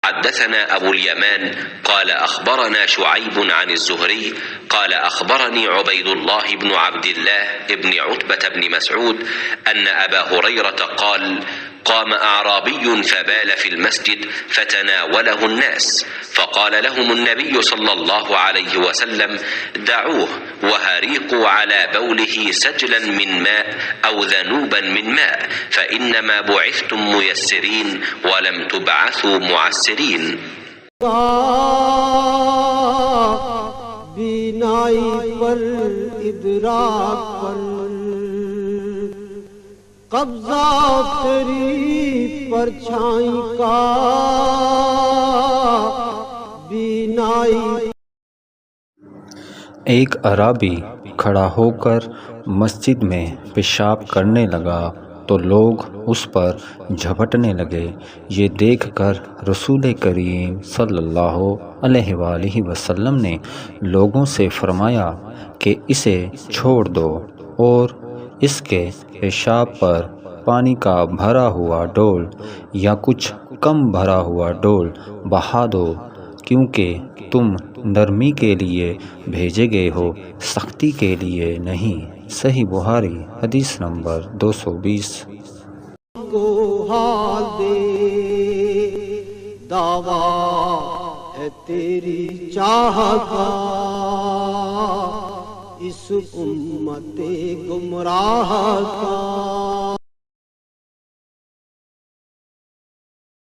حدثنا أبو اليمان قال أخبرنا شعيب عن الزهري قال أخبرني عبيد الله بن عبد الله بن عتبة بن مسعود أن أبا هريرة قال: قام أعرابي فبال في المسجد فتناوله الناس، فقال لهم النبي صلى الله عليه وسلم: دعوه وهريقوا على بوله سجلا من ماء أو ذنوبا من ماء، فإنما بعثتم ميسرين ولم تبعثوا معسرين. कब्जा तेरी परछाई का बीनाई। एक अराबी खड़ा होकर मस्जिद में पेशाब करने लगा तो लोग उस पर झपटने लगे। ये देखकर रसूल करीम सल्लल्लाहु अलैहि वसल्लम ने लोगों से फरमाया कि इसे छोड़ दो और इसके पेशाब पर पानी का भरा हुआ डोल या कुछ कम भरा हुआ डोल बहा दो, क्योंकि तुम नरमी के लिए भेजे गए हो, सख्ती के लिए नहीं। सही बुहारी हदीस नंबर 220। को हाल दे दावा है तेरी चाहत का, इस उम्मते गुमराह का।